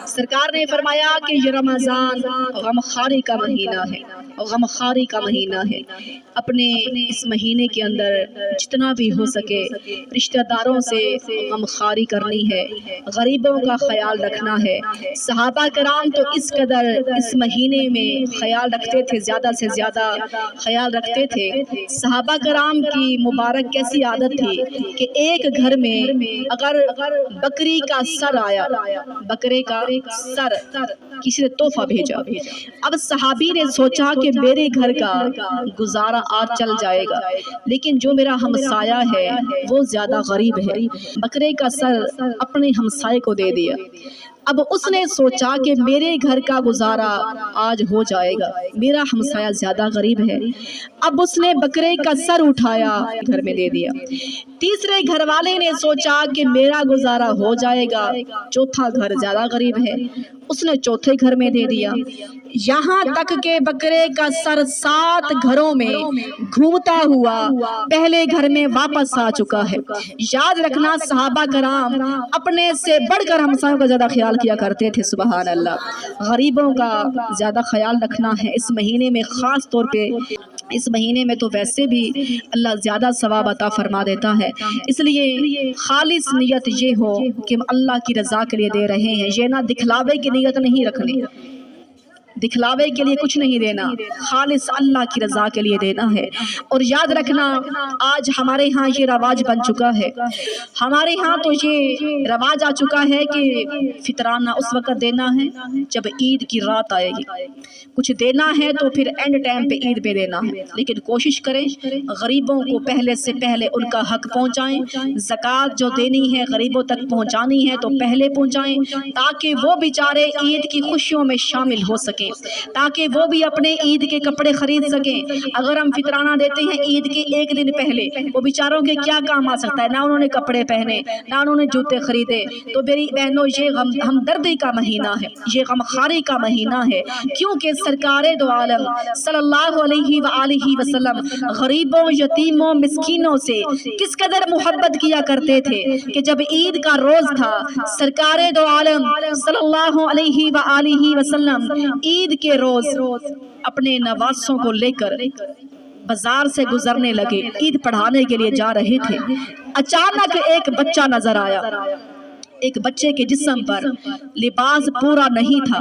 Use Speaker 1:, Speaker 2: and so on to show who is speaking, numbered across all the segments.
Speaker 1: سرکار نے فرمایا کہ یہ رمضان غمخواری کا مہینہ ہے، غمخواری کا مہینہ ہے۔ اپنے اس مہینے کے اندر جتنا بھی ہو سکے رشتہ داروں سے غمخواری کرنی ہے، غریبوں کا خیال رکھنا ہے۔ صحابہ کرام تو اس قدر اس مہینے میں خیال رکھتے تھے، زیادہ سے زیادہ خیال رکھتے تھے۔ صحابہ کرام کی مبارک کیسی عادت تھی کہ ایک گھر میں اگر بکری کا سر آیا، بکرے کا سر کسی نے تحفہ بھیجا، اب صحابی نے سوچا کہ میرے گھر کا گزارا آج چل جائے گا، لیکن جو میرا ہمسایہ ہے وہ زیادہ غریب ہے، بکرے کا سر اپنے ہمسائے کو دے دیا۔ اب اس نے سوچا کہ میرے گھر کا گزارا آج ہو جائے گا، میرا ہمسایہ زیادہ غریب ہے، اب اس نے بکرے کا سر اٹھایا گھر میں دے دیا۔ تیسرے گھر والے نے سوچا کہ میرا گزارا ہو جائے گا، چوتھا گھر زیادہ غریب ہے، اس نے چوتھے گھر میں دے دیا، یہاں تک کہ بکرے کا سر 7 گھروں میں گھومتا ہوا پہلے گھر میں واپس آ چکا ہے۔ یاد رکھنا صحابہ کرام اپنے سے بڑھ کر ہمسایوں کا زیادہ خیال کیا کرتے تھے، سبحان اللہ۔ غریبوں کا زیادہ خیال رکھنا ہے اس مہینے میں، خاص طور پہ اس مہینے میں تو ویسے بھی اللہ زیادہ ثواب عطا فرما دیتا ہے، اس لیے خالص نیت یہ ہو کہ ہم اللہ کی رضا کے لیے دے رہے ہیں، یہ نہ دکھلاوے کی نیت نہیں رکھنی، دکھلاوے کے لیے کچھ نہیں دینا، خالص اللہ کی رضا کے لیے دینا ہے۔ اور یاد رکھنا آج ہمارے ہاں یہ رواج بن چکا ہے، ہمارے ہاں تو یہ رواج آ چکا ہے کہ فطرانہ اس وقت دینا ہے جب عید کی رات آئے گی، کچھ دینا ہے تو پھر اینڈ ٹائم پہ عید پہ دینا ہے، لیکن کوشش کریں غریبوں کو پہلے سے پہلے ان کا حق پہنچائیں، زکوٰۃ جو دینی ہے غریبوں تک پہنچانی ہے تو پہلے پہنچائیں، تاکہ وہ بیچارے عید کی خوشیوں میں شامل ہو سکیں، تاکہ وہ بھی اپنے عید کے کپڑے خرید سکیں۔ اگر ہم فطرانہ دیتے ہیں عید کے ایک دن پہلے، وہ بیچاروں کے کیا کام آ سکتا ہے، نہ انہوں نے کپڑے پہنے، نہ انہوں نے جوتے خریدے۔ تو میری بہنوں یہ ہمدردی کا مہینہ ہے، یہ غمخواری کا مہینہ ہے، کیونکہ سرکار دو عالم صلی اللہ علیہ وآلہ وسلم غریبوں، یتیموں، مسکینوں سے کس قدر محبت کیا کرتے تھے کہ جب عید کا روز تھا سرکار دو عالم صلی اللہ علیہ وآلہ وسلم عید کے روز اپنے نواسوں کو لے کر بازار سے گزرنے لگے، عید پڑھانے کے لیے جا رہے تھے، اچانک ایک بچہ نظر آیا، ایک بچے کے جسم پر لباس پورا نہیں تھا،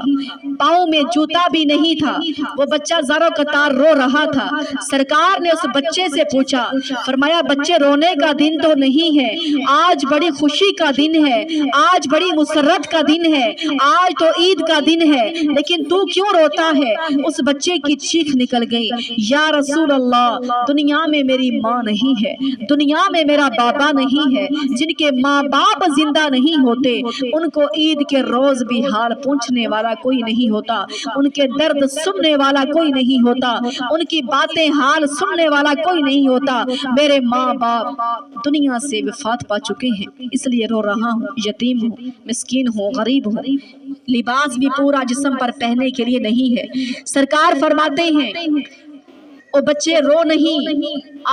Speaker 1: پاؤں میں جوتا بھی نہیں تھا، وہ بچہ زاروں قطار رو رہا تھا۔ سرکار نے اس بچے سے پوچھا، فرمایا بچے رونے کا دن تو نہیں ہے، آج بڑی خوشی کا دن ہے، آج بڑی مسرت کا دن ہے، آج تو عید کا دن ہے، لیکن تو کیوں روتا ہے؟ اس بچے کی چیخ نکل گئی، یا رسول اللہ دنیا میں میری ماں نہیں ہے، دنیا میں میرا بابا نہیں ہے، جن کے ماں باپ زندہ نہیں ہوتے ان کو عید کے روز بھی حال پوچھنے والا کوئی نہیں ہوتا، ان کے درد سننے والا کوئی نہیں ہوتا، ان کی باتیں حال سننے والا کوئی نہیں ہوتا۔ میرے ماں باپ دنیا سے وفات پا چکے ہیں، اس لیے رو رہا ہوں، یتیم ہوں، مسکین ہوں، غریب ہوں، لباس بھی پورا جسم پر پہننے کے لیے نہیں ہے۔ سرکار فرماتے ہیں او بچے رو نہیں،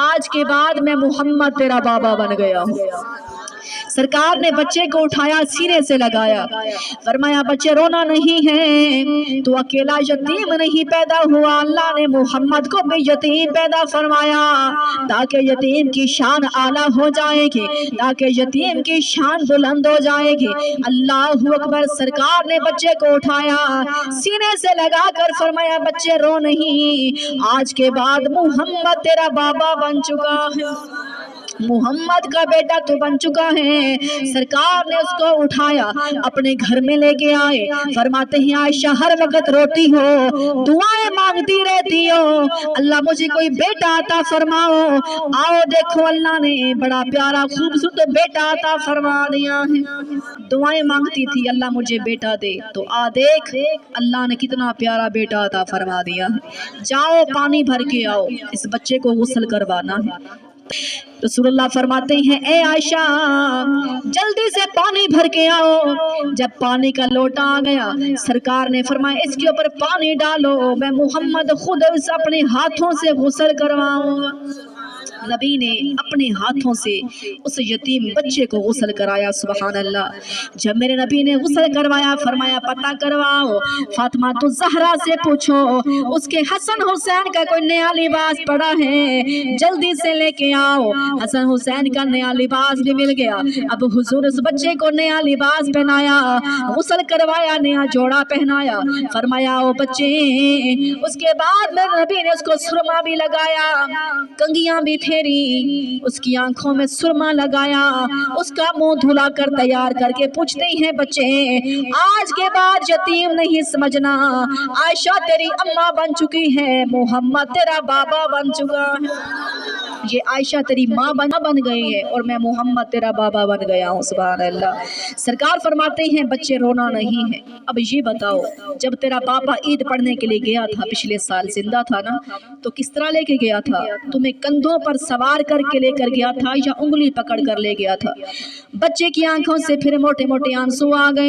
Speaker 1: آج کے بعد میں محمد تیرا بابا بن گیا ہوں۔ سرکار نے بچے کو اٹھایا، سینے سے لگایا، فرمایا بچے رونا نہیں ہے، تو اکیلا یتیم نہیں پیدا ہوا، اللہ نے محمد کو بھی یتیم پیدا فرمایا تاکہ یتیم کی شان اعلیٰ ہو جائے گی، تاکہ یتیم کی شان بلند ہو جائے گی۔ اللہ اکبر۔ سرکار نے بچے کو اٹھایا، سینے سے لگا کر فرمایا بچے رو نہیں، آج کے بعد محمد تیرا بابا بن چکا ہے، محمد کا بیٹا تو بن چکا ہے۔ سرکار نے اس کو اٹھایا، اپنے گھر میں لے کے آئے، فرماتے ہیں عائشہ ہر وقت روتی ہو، دعائیں مانگتی رہتی ہو، اللہ مجھے کوئی بیٹا عطا فرماؤ، آؤ دیکھو اللہ نے بڑا پیارا خوبصورت بیٹا عطا فرما دیا ہے۔ دعائیں مانگتی تھی اللہ مجھے بیٹا دے، تو آ دیکھ اللہ نے کتنا پیارا بیٹا عطا فرما دیا ہے، جاؤ پانی بھر کے آؤ، اس بچے کو غسل کروانا ہے۔ رسول اللہ فرماتے ہیں اے عائشہ جلدی سے پانی بھر کے آؤ۔ جب پانی کا لوٹا آ گیا، سرکار نے فرمایا اس کے اوپر پانی ڈالو، میں محمد خود اس اپنے ہاتھوں سے غسل کرواؤں گا۔ नबी ने अपने हाथों से उस यतीम बच्चे को गुस्ल कराया। सुभान अल्लाह। जब मेरे नबी ने गुस्ल करवाया, फरमाया पता करवाओ, फातिमा तो ज़हरा से पूछो उसके हसन हुसैन का कोई नया लिबास पड़ा है, जल्दी से लेके आओ। हसन हुसैन का नया लिबास भी मिल गया। अब हुजूर उस बच्चे को नया लिबास पहनाया, गुस्ल करवाया, नया जोड़ा पहनाया। फरमाया ओ बच्चे, उसके बाद मेरे नबी ने उसको सुरमा भी लगाया, कंगियां भी फेरी, उसकी आंखों में सुरमा लगाया, उसका मुंह धुला कर तैयार करके पूछते हैं बच्चे आज के बाद यतीम नहीं समझना, आयशा तेरी अम्मा बन चुकी है, मोहम्मद तेरा बाबा बन चुका है। ये आयशा तेरी माँ बन गई है और मैं मोहम्मद तेरा बाबा बन गया हूँ। सुभान अल्लाह। सरकार फरमाते हैं बच्चे रोना नहीं है। अब ये बताओ, जब तेरा बाबा ईद पढ़ने के लिए गया था पिछले साल, जिंदा था ना, तो किस तरह लेके गया था? तुम्हें कंधों पर सवार करके लेकर गया था या उंगली पकड़ कर ले गया था? बच्चे की आंखों से फिर मोटे मोटे आंसू आ गए।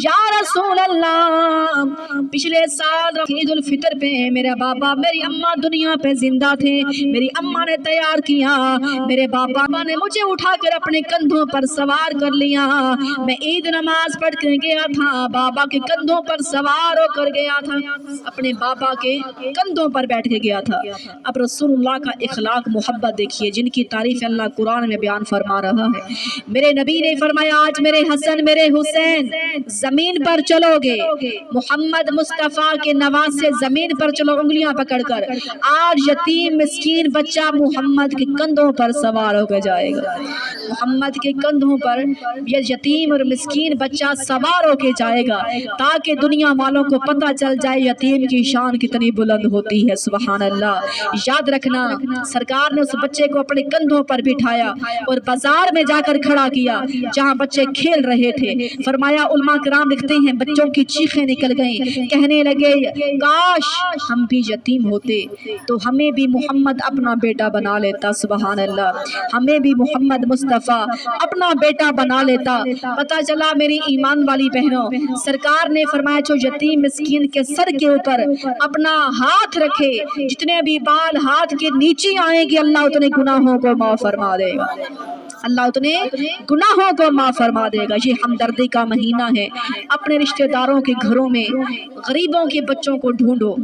Speaker 1: या रसूल अल्लाह, पिछले साल ईद उल फितर पे मेरा बाबा मेरी अम्मा दुनिया पे जिंदा थे, मेरी अम्मा ने तैयार किया, मेरे बाबा ने मुझे उठाकर अपने कंधों पर सवार कर लिया, मैं ईद नमाज पढ़ कर गया था, बाबा के कंधों पर सवार होकर गया था, अपने बाबा के कंधों पर बैठ के गया था। अब रसूलुल्लाह का इखलाक मोहब्बत देखिए, जिनकी तारीफ अल्लाह कुरान में बयान फरमा रहा है। मेरे नबी ने फरमाया आज मेरे हसन मेरे हुसैन जमीन पर चलोगे, मोहम्मद मुस्तफ़ा के नवाज से जमीन पर चलो उंगलियां पकड़कर, आज यतीम मिस्कीन बच्चा मोहम्मद के कंधों पर सवार होकर जाएगा। मोहम्मद के कंधों पर ये यतीम और मिस्कीन बच्चा सवार होकर जाएगा, ताकि दुनिया वालों को पता चल जाए यतीम की शान कितनी बुलंद होती है। सुभान अल्लाह। याद रखना, सरकार ने उस बच्चे को अपने कंधों पर बिठाया और बाजार में जाकर खड़ा किया जहां बच्चे खेल रहे थे। फरमाया, उलमा किराम लिखते हैं बच्चों की चीखें निकल गईं, कहने लगे काश हम भी यतीम होते तो हमें भी मोहम्मद अपना बेटा बना लेता। सुभान अल्लाह। हमें भी मोहम्मद मुस्तफ़ा अपना बेटा बना लेता। पता चला मेरी ईमान वाली बहनों, सरकार ने फरमाया जो यतीम मिस्कीन के सर के ऊपर अपना हाथ रखे, जितने भी बाल हाथ के नीचे आएंगे अल्लाह उतने गुनाहों को माफ फरमा देगा, अल्लाह उतने गुनाहों को माफ फरमा देगा। ये हमदर्दी का महीना है। अपने रिश्तेदारों के घरों में गरीबों के बच्चों को ढूंढो,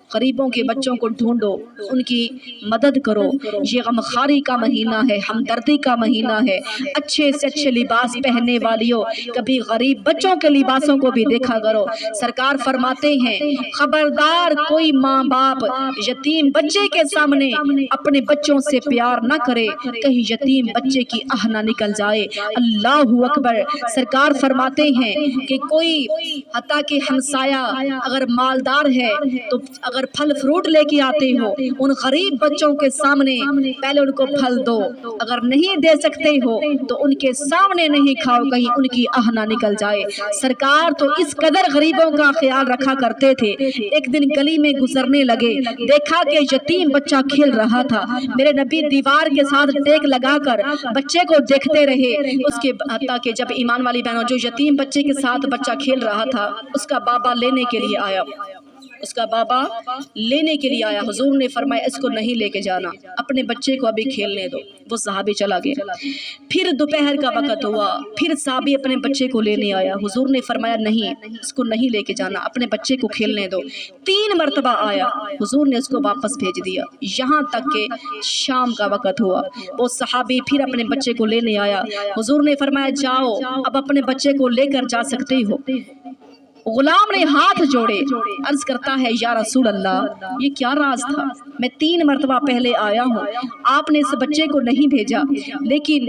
Speaker 1: गरीबों के बच्चों को ढूंढो, उनकी मदद करो। ये गमखारी का महीना है, हमदर्दी का महीना है। अच्छे से अच्छे लिबास पहनने वालियों, कभी गरीब बच्चों के लिबासों को भी देखा करो। सरकार फरमाते हैं खबरदार कोई माँ बाप यतीम बच्चे के सामने अपने बच्चों से प्यार न करे, कहीं यतीम बच्चे की आह ना निकल जाए। अल्लाहू अकबर। सरकार फरमाते हैं कि कोई हत्ता के हमसाया अगर मालदार है तो अगर फल फ्रूट लेके आते हो, उन गरीब बच्चों के सामने पहले उनको फल दो, अगर नहीं दे सकते हो तो उनके सामने नहीं खाओ, कहीं उनकी आह ना निकल जाए। सरकार तो इस कदर गरीबों का ख्याल रखा करते थे। एक दिन गली में गुजरने लगे, देखा कि यतीम बच्चा खेल रहा था। मेरे नबी दीवार के साथ टेक लगाकर बच्चे को देखते रहे। उसके हत्ता कि जब ईमान वाली बहनों, जो यतीम बच्चे के साथ बच्चा खेल रहा था, उसका बाबा लेने के लिए आया, उसका बाबा लेने के लिए आया। हुजूर ने फरमाया इसको नहीं लेके जाना, अपने बच्चे को अभी खेलने दो। वो सहाबी चला गया। फिर दोपहर का वक्त हुआ, फिर सहाबी अपने बच्चे को लेने आया। हुजूर ने फरमाया नहीं, इसको नहीं लेके जाना, अपने बच्चे को खेलने दो। 3 मरतबा आया, हुजूर ने उसको वापस भेज दिया। यहाँ तक के शाम का वक्त हुआ, वो सहाबी फिर अपने बच्चे को लेने आया। हुजूर ने फरमाया जाओ, अब अपने बच्चे को लेकर जा सकते हो। गुलाम ने हाथ जोड़े, अर्ज करता है या रसूल अल्लाह, ये क्या राज था? मैं 3 मरतबा पहले आया हूँ, आपने इस बच्चे को नहीं भेजा, लेकिन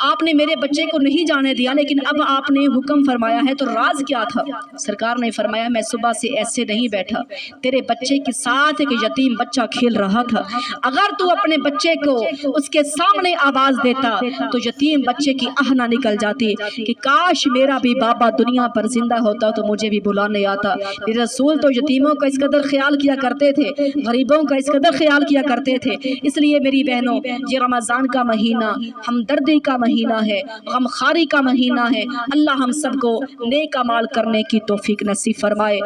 Speaker 1: आपने मेरे बच्चे को नहीं जाने दिया, लेकिन अब आपने हुक्म फरमाया है, तो राज क्या था? सरकार ने फरमाया मैं सुबह से ऐसे नहीं बैठा, तेरे बच्चे के साथ एक यतीम बच्चा खेल रहा था। अगर तू अपने बच्चे को उसके सामने आवाज देता तो यतीम बच्चे की आह ना निकल जाती कि काश मेरा भी बाबा दुनिया पर जिंदा होता तो मुझे भी बुलाने आता। रसूल तो यतीमों का इस कदर ख्याल किया करते थे, गरीबों का इस कदर ख्याल किया करते थे। इसलिए मेरी बहनों, ये रमज़ान का महीना हमदर्दी का महीना है, गमखारी का महीना है। अल्लाह हम सबको नेक अमाल करने की तौफीक नसीब फरमाए।